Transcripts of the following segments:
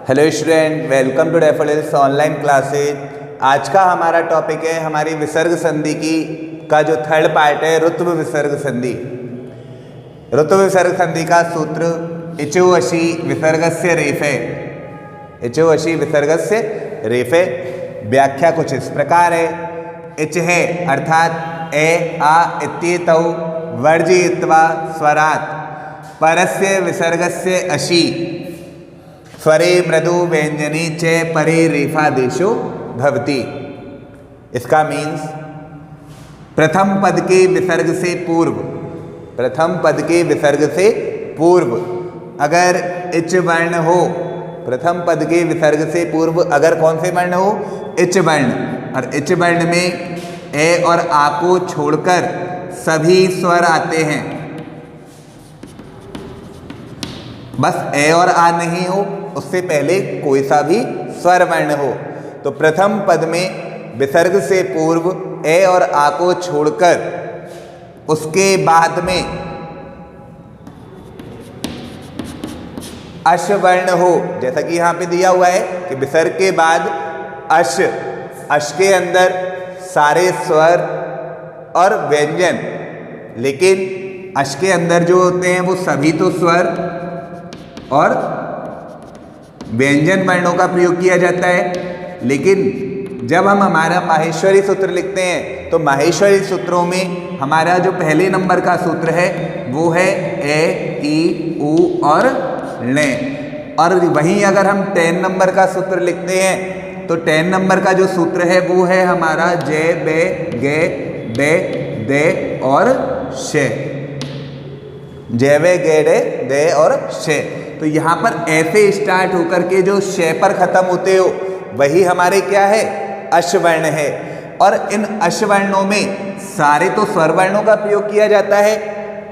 Hello student, welcome to Daffodils online classes. आज का हमारा टॉपिक है हमारी विसर्ग संधि का जो थर्ड पार्ट है, ऋत्व विसर्ग संधि। ऋत्व विसर्ग संधि का सूत्र इचो अशी विसर्गस्य रेफे। इचो अशी विसर्गस्य रेफे। व्याख्या कुछ इस प्रकार है। इच है अर्थात ए आ इत्येतौ वर्जयित्वा स्वरात् परस्य विसर्गस्य अशी स्वरे मृदु व्यंजनी च परे रेफादेशो भवति। इसका मीन्स प्रथम पद के विसर्ग से पूर्व, प्रथम पद के विसर्ग से पूर्व अगर इच वर्ण हो, प्रथम पद के विसर्ग से पूर्व अगर कौन से वर्ण हो, इच वर्ण, और इच वर्ण में ए और आ को छोड़कर सभी स्वर आते हैं। बस ए और आ नहीं हो, उससे पहले कोई सा भी स्वर वर्ण हो, तो प्रथम पद में विसर्ग से पूर्व ए और आ को छोड़कर उसके बाद में अश वर्ण हो। जैसा कि यहाँ पे दिया हुआ है कि विसर्ग के बाद अश, अश के अंदर सारे स्वर और व्यंजन, लेकिन अश के अंदर जो होते हैं वो सभी तो स्वर और व्यंजन वर्णों का प्रयोग किया जाता है। लेकिन जब हम हमारा माहेश्वरी सूत्र लिखते हैं तो माहेश्वरी सूत्रों में हमारा जो पहले नंबर का सूत्र है वो है ए, ई, उ और ण। और वहीं अगर हम 10 नंबर का सूत्र लिखते हैं तो 10 नंबर का जो सूत्र है वो है हमारा जे, बे, गे, बे, दे और शे। जे, बे, गे, डे, दे और शे। तो यहाँ पर ऐसे स्टार्ट होकर के जो शे पर खत्म होते हो वही हमारे क्या है, अश्वर्ण है। और इन अश्वर्णों में सारे तो स्वर वर्णों का प्रयोग किया जाता है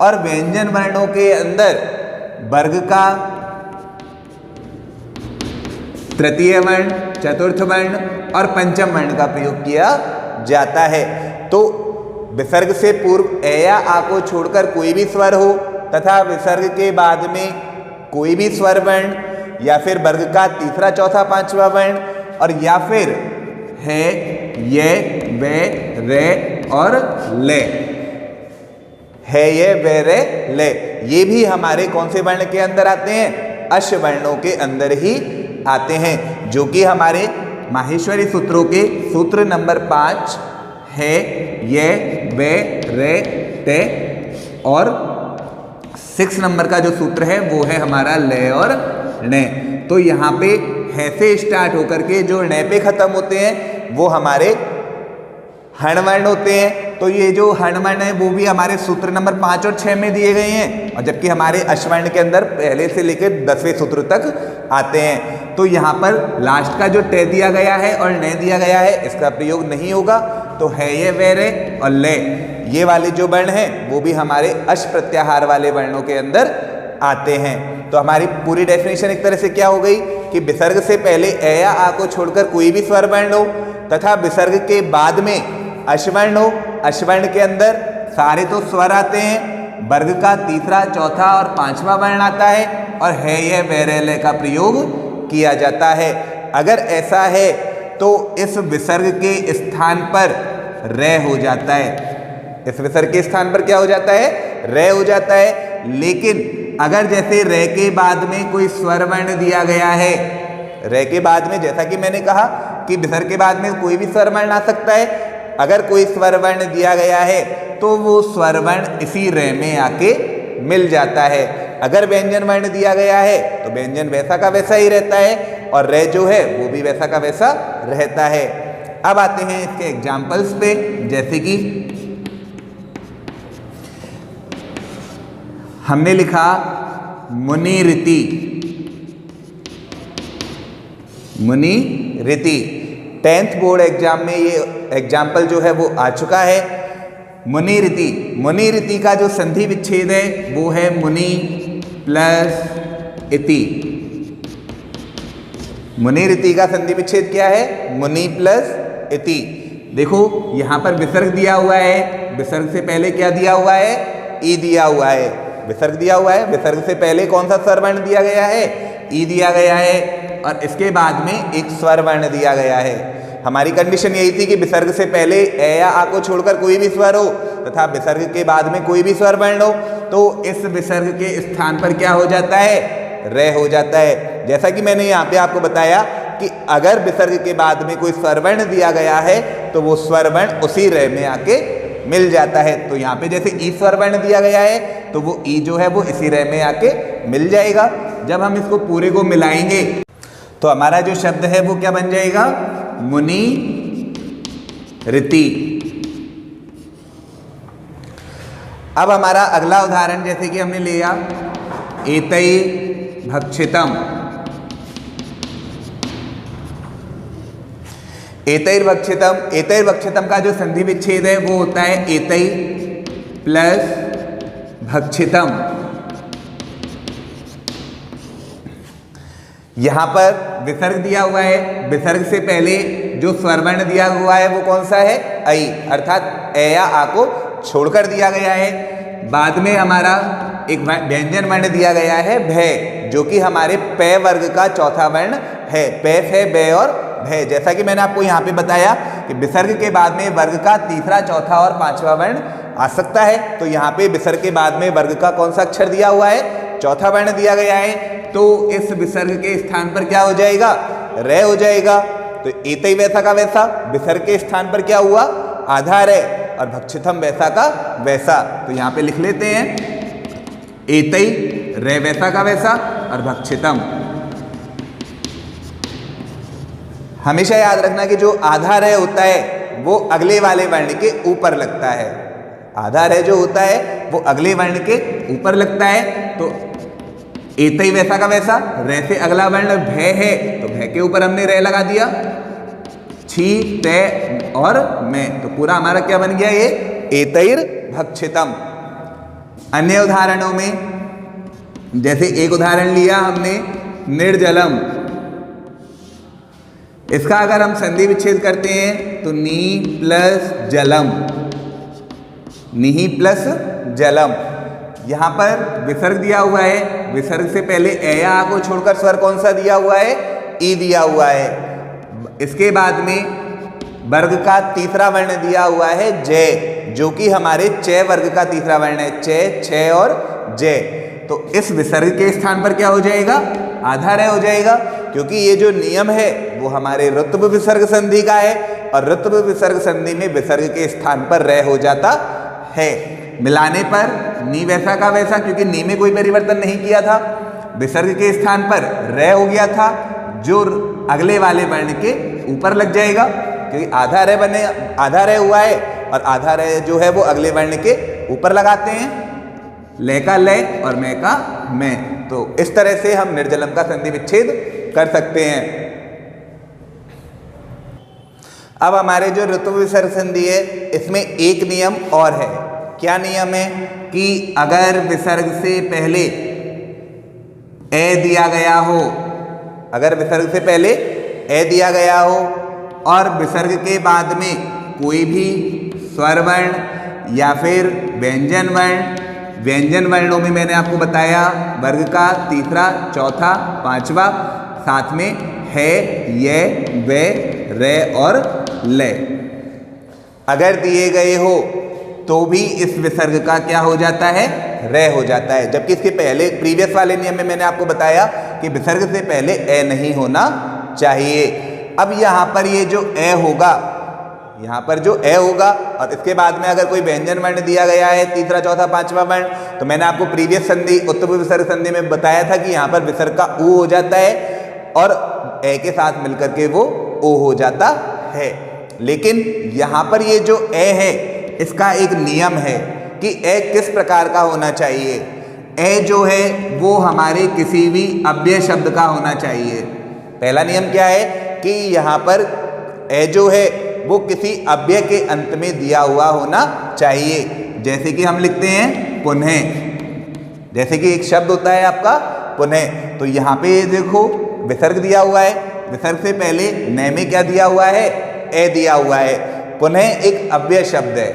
और व्यंजन वर्णों के अंदर वर्ग का तृतीय वर्ण, चतुर्थ वर्ण और पंचम वर्ण का प्रयोग किया जाता है। तो विसर्ग से पूर्व ए या आ को छोड़कर कोई भी स्वर हो तथा विसर्ग के बाद में कोई भी स्वर वर्ण या फिर वर्ग का तीसरा, चौथा, पांचवा वर्ण, और या फिर है ये, वे, रे और ले, है ये, वे, रे, ले, ये भी हमारे कौन से वर्ण के अंदर आते हैं, अश वर्णों के अंदर ही आते हैं, जो कि हमारे माहेश्वरी सूत्रों के सूत्र नंबर 5 है ये, वे, रे, ते, और 6 नंबर का जो सूत्र है वो है हमारा ले और णे। तो यहाँ पे है से स्टार्ट होकर के जो णे पे खत्म होते हैं वो हमारे हण वर्ण होते हैं। तो ये जो हण वर्ण है वो भी हमारे सूत्र नंबर 5 और 6 में दिए गए हैं, और जबकि हमारे अश्वर्ण के अंदर पहले से लेकर 10वें सूत्र तक आते हैं। तो यहाँ पर लास्ट का जो टे दिया गया है और णे दिया गया है इसका प्रयोग नहीं होगा। तो है ये, वे, रे और ले, ये वाले जो वर्ण हैं वो भी हमारे अश प्रत्याहार वाले वर्णों के अंदर आते हैं। तो हमारी पूरी डेफिनेशन एक तरह से क्या हो गई कि विसर्ग से पहले ए या आ को छोड़कर कोई भी स्वर वर्ण हो तथा विसर्ग के बाद में अश्वर्ण हो, अश्वर्ण के अंदर सारे तो स्वर आते हैं, वर्ग का तीसरा, चौथा और पांचवा वर्ण आता है, और है ये, वे, रे, ले का प्रयोग किया जाता है। अगर ऐसा है तो इस विसर्ग के स्थान पर रे हो जाता है। इस विसर्ग के स्थान पर क्या हो जाता है, रे हो जाता है। लेकिन अगर जैसे रे के बाद में कोई स्वर वर्ण दिया गया है, रे के बाद में, जैसा कि मैंने कहा कि विसर्ग के बाद में कोई भी स्वर वर्ण आ सकता है, अगर कोई स्वर वर्ण दिया गया है तो वो स्वर वर्ण इसी रे में आके मिल जाता है। अगर व्यंजन वर्ण दिया गया है तो व्यंजन वैसा का वैसा ही रहता है और रे जो है वो भी वैसा का वैसा रहता है। अब आते हैं इसके एग्जाम्पल्स पे, जैसे कि हमने लिखा मुनि रीति। मुनि रीति 10th बोर्ड एग्जाम में ये एग्जाम्पल जो है वो आ चुका है। मुनि रीति, मुनि रीति का जो संधि विच्छेद है वो है मुनि प्लस इति। मुनि रीति का संधि विच्छेद क्या है, मुनि प्लस इति। देखो यहाँ पर विसर्ग दिया हुआ है, विसर्ग से पहले क्या दिया हुआ है, ई दिया हुआ है। विसर्ग दिया हुआ है, विसर्ग से पहले कौन सा स्वर वर्ण दिया गया है, ई दिया गया है। और इसके बाद में एक स्वर वर्ण दिया गया है। हमारी कंडीशन यही थी कि विसर्ग से पहले ए या आ को छोड़कर कोई भी स्वर हो तथा विसर्ग के बाद में कोई भी स्वर वर्ण हो, तो इस विसर्ग के स्थान पर क्या हो जाता है, रे हो जाता है। जैसा कि मैंने यहाँ पे आपको बताया कि अगर विसर्ग के बाद में कोई स्वर वर्ण दिया गया है तो वो स्वर वर्ण उसी रे में आके मिल जाता है। तो यहाँ पे जैसे ई स्वर वर्ण दिया गया है तो वो ई जो है वो इसी रे में आके मिल जाएगा। जब हम इसको पूरे को मिलाएंगे तो हमारा जो शब्द है वो क्या बन जाएगा, मुनि रीति। अब हमारा अगला उदाहरण जैसे कि हमने लिया एतै भक्षितम। एतैर्भक्षितम, एतैर्भक्षितम का जो संधि विच्छेद है वो होता है एतै प्लस भक्षितम। यहां पर विसर्ग दिया हुआ है, विसर्ग से पहले जो स्वर वर्ण दिया हुआ है वो कौन सा है, ऐ, अर्थात ए या आ को छोड़कर दिया गया है। बाद में हमारा एक व्यंजन वर्ण दिया गया है भय, जो कि हमारे पे वर्ग का चौथा वर्ण है। पे, फे, बे और भय। जैसा कि मैंने आपको यहाँ पे बताया कि विसर्ग के बाद में वर्ग का तीसरा, चौथा और पांचवा वर्ण आ सकता है। तो यहाँ पे विसर्ग के बाद में वर्ग का कौन सा अक्षर दिया हुआ है, चौथा वर्ण दिया गया है। तो इस विसर्ग के स्थान पर क्या हो जाएगा, रे हो जाएगा। तो एतै वैसा का वैसा, विसर्ग के स्थान पर क्या हुआ, आधा रे, और भक्षितम वैसा का वैसा। तो यहाँ पे लिख लेते हैं एतै रे वैसा का वैसा और भक्षितम। हमेशा याद रखना कि जो आधा रे होता है वो अगले वाले वर्ण के ऊपर लगता है। आधा रे जो होता है वो अगले वर्ण के ऊपर लगता है। तो एतै वैसा का वैसा, रे से अगला वर्ण भय है तो भय के ऊपर हमने रे लगा दिया, छी, ते और मैं। तो पूरा हमारा क्या बन गया, ये एतैर भक्षितम। अन्य उदाहरणों में जैसे एक उदाहरण लिया हमने निर्जलम। इसका अगर हम संधि विच्छेद करते हैं तो नी प्लस जलम, निहि प्लस जलम। यहां पर विसर्ग दिया हुआ है, विसर्ग से पहले ए या आ को छोड़कर स्वर कौन सा दिया हुआ है, ई दिया हुआ है। इसके बाद में वर्ग का तीसरा वर्ण दिया हुआ है जय, जो कि हमारे चे वर्ग का तीसरा वर्ण है, चे, छे और जय। तो इस विसर्ग के स्थान पर क्या हो जाएगा, आधा रे हो जाएगा, क्योंकि ये जो नियम है वो हमारे ऋत्व विसर्ग संधि का है और ऋत्व विसर्ग संधि में विसर्ग के स्थान पर रे हो जाता है। मिलाने पर नी वैसा का वैसा, क्योंकि नी में कोई परिवर्तन नहीं किया था, विसर्ग के स्थान पर रे हो गया था, जो अगले वाले वर्ण के ऊपर लग जाएगा, क्योंकि आधा रे बने, आधा रे हुआ है और आधा रे जो है वो अगले वर्ण के ऊपर लगाते हैं, ले का ले और मैं का मैं। तो इस तरह से हम निर्जलम का संधि विच्छेद कर सकते हैं। अब हमारे जो ऋतु विसर्ग संधि है इसमें एक नियम और है। क्या नियम है कि अगर विसर्ग से पहले ए दिया गया हो, अगर विसर्ग से पहले ए दिया गया हो और विसर्ग के बाद में कोई भी स्वर वर्ण या फिर व्यंजन वर्ण, व्यंजन वर्णों में मैंने आपको बताया वर्ग का तीसरा, चौथा, पांचवा, साथ में है, ये, वे, रे और ले, अगर दिए गए हो तो भी इस विसर्ग का क्या हो जाता है, रे हो जाता है। जबकि इसके पहले प्रीवियस वाले नियम में मैंने आपको बताया कि विसर्ग से पहले ए नहीं होना चाहिए। अब यहाँ पर ये जो ए होगा, यहाँ पर जो ए होगा और इसके बाद में अगर कोई व्यंजन वर्ण दिया गया है, तीसरा, चौथा, पांचवा वर्ण, तो मैंने आपको प्रीवियस संधि उत्तम विसर्ग संधि में बताया था कि यहाँ पर विसर्ग का ऊ हो जाता है और ए के साथ मिलकर के वो ओ हो जाता है। लेकिन यहाँ पर ये जो ए है इसका एक नियम है कि ए किस प्रकार का होना चाहिए। ए जो है वो हमारे किसी भी अव्यय शब्द का होना चाहिए। पहला नियम क्या है कि यहाँ पर ए जो है वो किसी अव्यय के अंत में दिया हुआ होना चाहिए। जैसे कि हम लिखते हैं पुनः, जैसे कि एक शब्द होता है आपका पुनः, तो यहाँ पे देखो विसर्ग दिया हुआ है, विसर्ग से पहले न में क्या दिया हुआ है, ए दिया हुआ है। पुनः एक अव्यय शब्द है,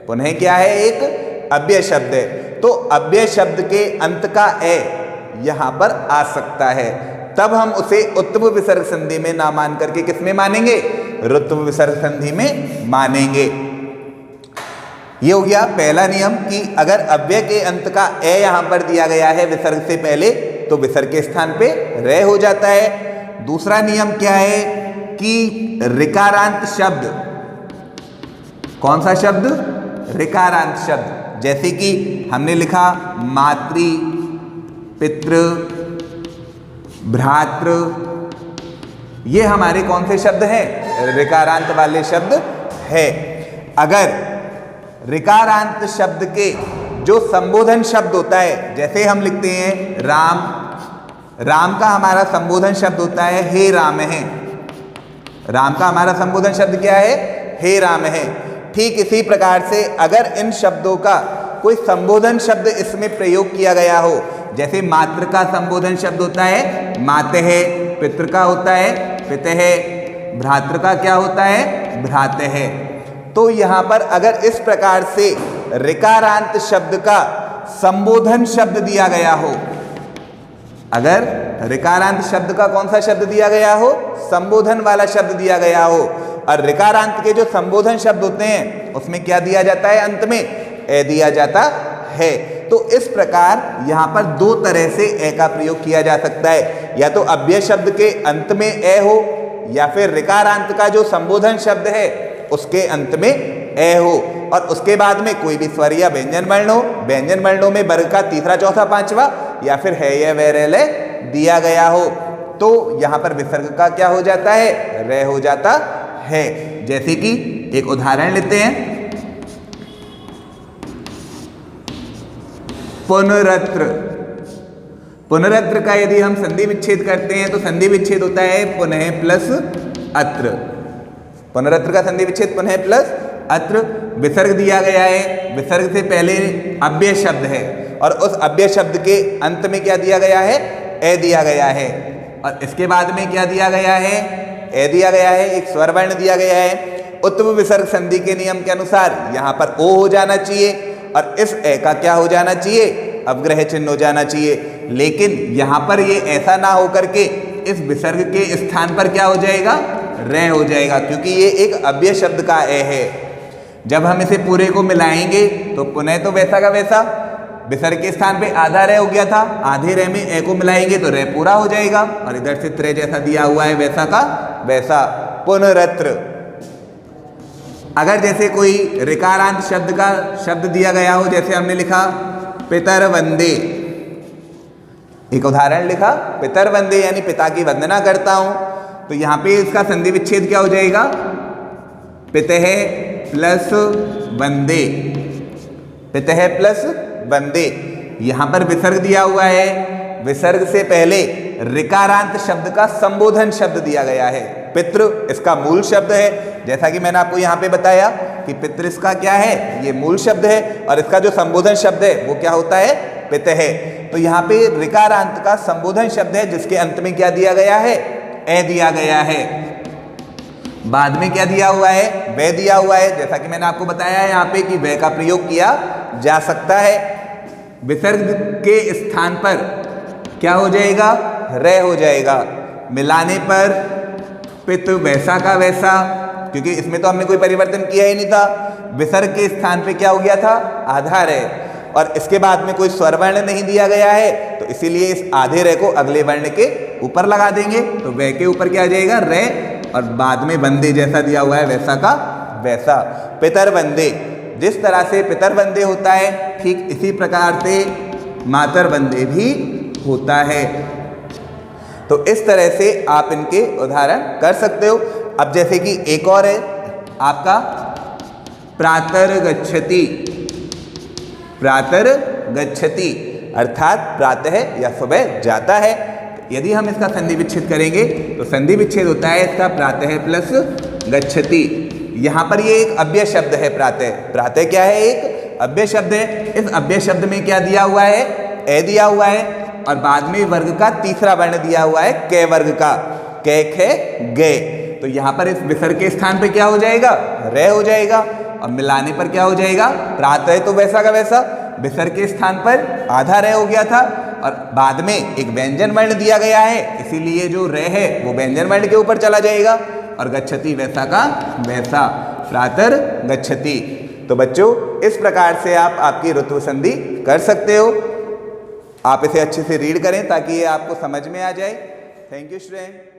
पुनः क्या है, एक अव्यय शब्द है। तो अव्यय शब्द के अंत का ए यहाँ पर आ सकता है, तब हम उसे उत्तम विसर्ग संधि में ना मान करके किस में मानेंगे, रुत्व विसर्ग संधि में मानेंगे। ये हो गया पहला नियम कि अगर अव्यय के अंत का ए यहां पर दिया गया है विसर्ग से पहले तो विसर्ग के स्थान पे रे हो जाता है। दूसरा नियम क्या है कि ऋकारांत शब्द, कौन सा शब्द, ऋकारांत शब्द, जैसे कि हमने लिखा मातृ, पितृ, भ्रातृ, ये हमारे कौन से शब्द हैं, ऋकारांत वाले शब्द है। अगर ऋकारांत शब्द के जो संबोधन शब्द होता है, जैसे हम लिखते हैं राम, राम का हमारा संबोधन शब्द होता है हे राम है, राम का हमारा संबोधन शब्द क्या है, हे राम है। ठीक इसी प्रकार से अगर इन शब्दों का कोई संबोधन शब्द इसमें प्रयोग किया गया हो, जैसे मातृ का संबोधन शब्द होता है मातः, पितृ का होता है पितः, भ्रातृ का क्या होता है भ्रातः, तो यहां पर अगर इस प्रकार से ऋकारांत शब्द का संबोधन शब्द दिया गया हो, अगर ऋकारांत शब्द का कौन सा शब्द दिया गया हो, संबोधन वाला शब्द दिया गया हो, और ऋकारांत के जो संबोधन शब्द होते हैं उसमें क्या दिया जाता है, अंत में ए दिया जाता है। तो इस प्रकार यहां पर दो तरह से ए का प्रयोग किया जा सकता है, या तो अव्यय शब्द के अंत में ए हो, या फिर ऋकारांत का जो संबोधन शब्द है उसके अंत में ए हो, और उसके बाद में कोई भी स्वर या व्यंजन वर्ण हो, व्यंजन वर्णों में वर्ग का तीसरा चौथा पांचवा या फिर है या वे रे ले दिया गया हो, तो यहां पर विसर्ग का क्या हो जाता है, रे हो जाता है। जैसे कि एक उदाहरण लेते हैं, पुनरत्र, पुनरत्र का यदि हम संधि विच्छेद करते हैं तो संधि विच्छेद होता है पुनः प्लस अत्र, पुनरत्र का संधि विच्छेद पुनः प्लस अत्र। विसर्ग दिया गया है, विसर्ग से पहले अव्यय शब्द है और उस अव्यय शब्द के अंत में क्या दिया गया है, ए दिया गया है, और इसके बाद में क्या दिया गया है, ए दिया गया है, एक स्वर वर्ण दिया गया है। उत्तम विसर्ग संधि के नियम के अनुसार यहां पर ओ हो जाना चाहिए और इस ए का क्या हो जाना चाहिए, अवग्रह चिन्ह हो जाना चाहिए। लेकिन यहां पर ये ऐसा ना हो करके इस विसर्ग के स्थान पर क्या हो जाएगा, रे हो जाएगा, क्योंकि ये एक अव्यय शब्द का ए है। जब हम इसे पूरे को मिलाएंगे तो पुनः तो वैसा का वैसा, विसर्ग के स्थान पे आधा रे हो गया था, आधे रे में ए को मिलाएंगे तो रे पूरा हो जाएगा, और इधर से त्रे जैसा दिया हुआ है वैसा का वैसा। पुनरत्र, अगर जैसे कोई ऋकारांत शब्द का शब्द दिया गया हो, जैसे हमने लिखा पितर वंदे, एक उदाहरण लिखा पितर वंदे यानी पिता की वंदना करता हूं, तो यहां पे इसका संधि विच्छेद क्या हो जाएगा, पितः प्लस वंदे, पितः प्लस वंदे। यहां पर विसर्ग दिया हुआ है, विसर्ग से पहले ऋकारांत शब्द का संबोधन शब्द दिया गया है। पितृ इसका मूल शब्द है, जैसा कि मैंने आपको यहां पे बताया कि पितृ इसका क्या है, ये मूल शब्द है, और इसका जो संबोधन शब्द है वो क्या होता है, पितः। तो यहाँ पे ऋकारांत का संबोधन शब्द है जिसके अंत में क्या दिया गया है, ए दिया गया है। बाद में क्या दिया हुआ है, वे दिया हुआ है, जैसा कि मैंने आपको बताया है यहाँ पे कि वे का प्रयोग किया जा सकता है। विसर्ग के स्थान पर क्या हो जाएगा, रे हो जाएगा, मिलाने पर पित वैसा का वैसा, क्योंकि इसमें तो हमने कोई परिवर्तन किया ही नहीं था। विसर्ग के स्थान पे क्या हो गया था, आधा रे, और इसके बाद में कोई स्वर वर्ण नहीं दिया गया है, तो इसीलिए इस आधे रे को अगले वर्ण के ऊपर लगा देंगे, तो वे के ऊपर क्या आ जाएगा, रे, और बाद में वंदे जैसा दिया हुआ है वैसा का वैसा। पितर वंदे, जिस तरह से पितर वंदे होता है ठीक इसी प्रकार से मातर वंदे भी होता है। तो इस तरह से आप इनके उदाहरण कर सकते हो। अब जैसे कि एक और है आपका प्रातर गच्छति, प्रातर गच्छति अर्थात प्रातः या सुबह जाता है। यदि हम इसका संधि विच्छेद करेंगे तो संधि विच्छेद होता है इसका प्रातः प्लस गच्छति। यहाँ पर ये एक अव्यय शब्द है प्रातः, प्रातः क्या है, एक अव्यय शब्द है। इस अव्यय शब्द में क्या दिया हुआ है, ए दिया हुआ है, और बाद में वर्ग का तीसरा वर्ण दिया हुआ है कै वर्ग का, कै खे गे। तो यहाँ पर इस विसर्ग के स्थान पे क्या हो जाएगा, रे हो जाएगा, और मिलाने पर क्या हो जाएगा, प्रातः तो वैसा का वैसा, विसर्ग के स्थान पर आधा रे हो गया था, और बाद में एक व्यंजन वर्ण दिया गया है, इसीलिए जो रे है वो व्यंजन वर्ण के ऊपर चला जाएगा और गच्छति वैसा का वैसा, प्रातर गच्छति। तो बच्चों इस प्रकार से आप आपकी ऋत्व संधि कर सकते हो। आप इसे अच्छे से रीड करें ताकि ये आपको समझ में आ जाए। Thank you student.